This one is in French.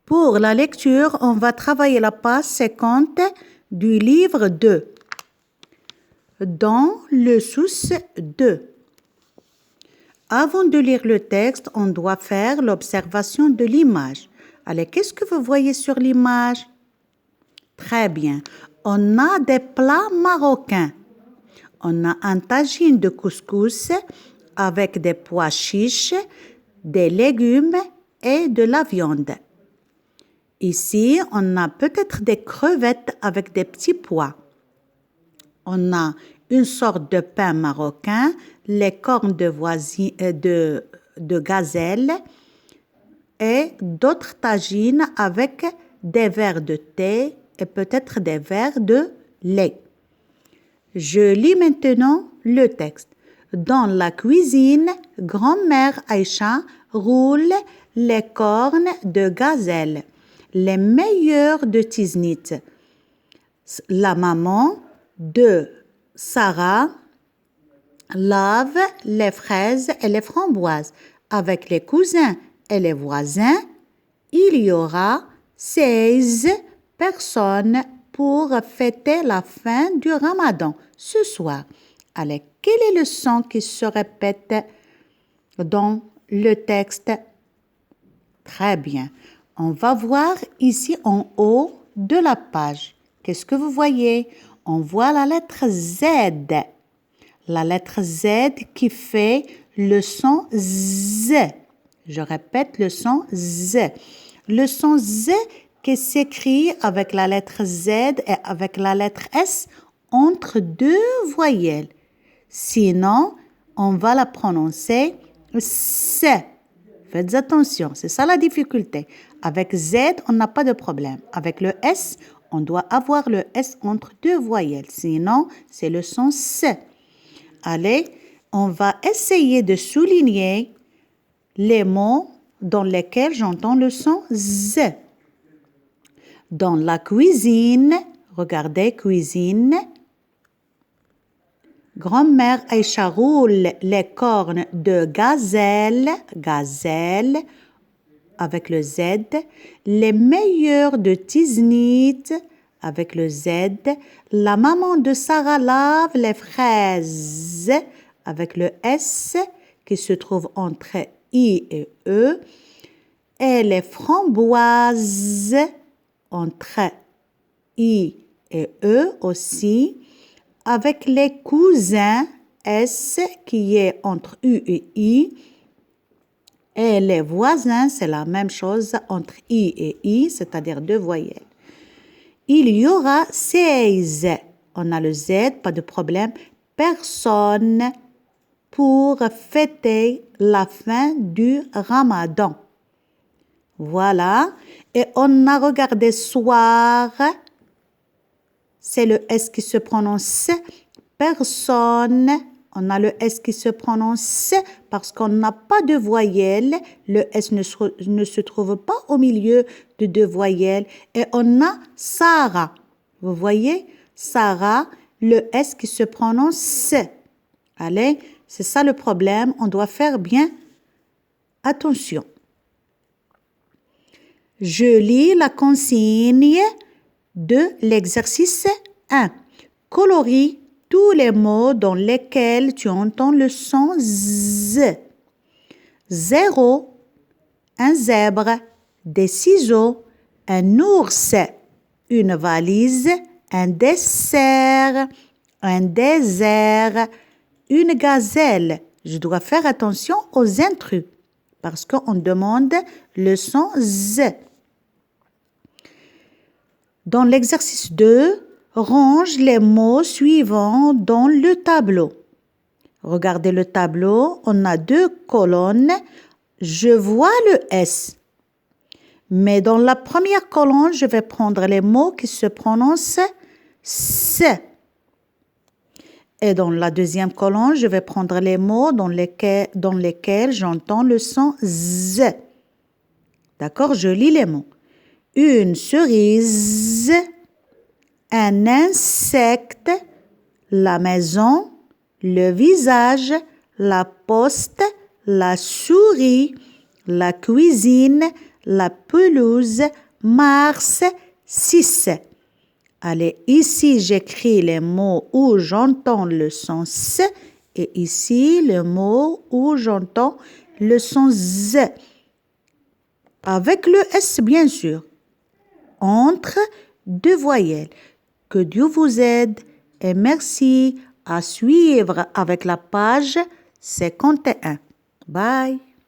Pour la lecture, on va travailler la page 50 du livre 2. Dans le sous 2. Avant de lire le texte, on doit faire l'observation de l'image. Allez, qu'est-ce que vous voyez sur l'image? Très bien. On a des plats marocains. On a un tagine de couscous avec des pois chiches, des légumes et de la viande. Ici, on a peut-être des crevettes avec des petits pois. On a une sorte de pain marocain, les cornes de gazelle et d'autres tagines avec des verres de thé et peut-être des verres de lait. Je lis maintenant le texte. Dans la cuisine, grand-mère Aïcha roule les cornes de gazelle, les meilleures de Tiznit. La maman de Sarah lave les fraises et les framboises. Avec les cousins et les voisins, il y aura 16 personnes pour fêter la fin du Ramadan ce soir. Allez, quel est le son qui se répète dans le texte? Très bien. On va voir ici en haut de la page. Qu'est-ce que vous voyez? On voit la lettre Z. La lettre Z qui fait le son Z. Je répète le son Z. Le son Z qui s'écrit avec la lettre Z et avec la lettre S entre deux voyelles. Sinon, on va la prononcer S. Faites attention, c'est ça la difficulté. Avec Z, on n'a pas de problème. Avec le S, on doit avoir le S entre deux voyelles. Sinon, c'est le son S. Allez, on va essayer de souligner les mots dans lesquels j'entends le son Z. Dans la cuisine, regardez, cuisine. Grand-mère Aïcha roule les cornes de gazelle, gazelle, avec le Z. Les meilleurs de Tiznit, avec le Z. La maman de Sarah lave les fraises, avec le S, qui se trouve entre I et E. Et les framboises, entre I et E aussi, avec les cousins, S qui est entre U et I, et les voisins, c'est la même chose entre I et I, c'est-à-dire deux voyelles. Il y aura 16, on a le Z, pas de problème, personnes pour fêter la fin du Ramadan. Voilà, et on a regardé soir, c'est le S qui se prononce personne. On a le S qui se prononce parce qu'on n'a pas de voyelle. Le S ne se trouve pas au milieu de deux voyelles. Et on a Sarah. Vous voyez? Sarah, le S qui se prononce. Allez, c'est ça le problème. On doit faire bien attention. Je lis la consigne de l'exercice 1. Colorie tous les mots dans lesquels tu entends le son Z. 0, un zèbre, des ciseaux, un ours, une valise, un dessert, un désert, une gazelle. Je dois faire attention aux intrus parce qu'on demande le son Z. Dans l'exercice 2, range les mots suivants dans le tableau. Regardez le tableau, on a deux colonnes. Je vois le S. Mais dans la première colonne, je vais prendre les mots qui se prononcent S. Et dans la deuxième colonne, je vais prendre les mots dans lesquels j'entends le son Z. D'accord, je lis les mots. Une cerise, un insecte, la maison, le visage, la poste, la souris, la cuisine, la pelouse, mars 6. Allez, ici, j'écris les mots où j'entends le son S et ici, le mot où j'entends le son Z. Avec le S, bien sûr. Entre deux voyelles. Que Dieu vous aide et merci à suivre avec la page 51. Bye.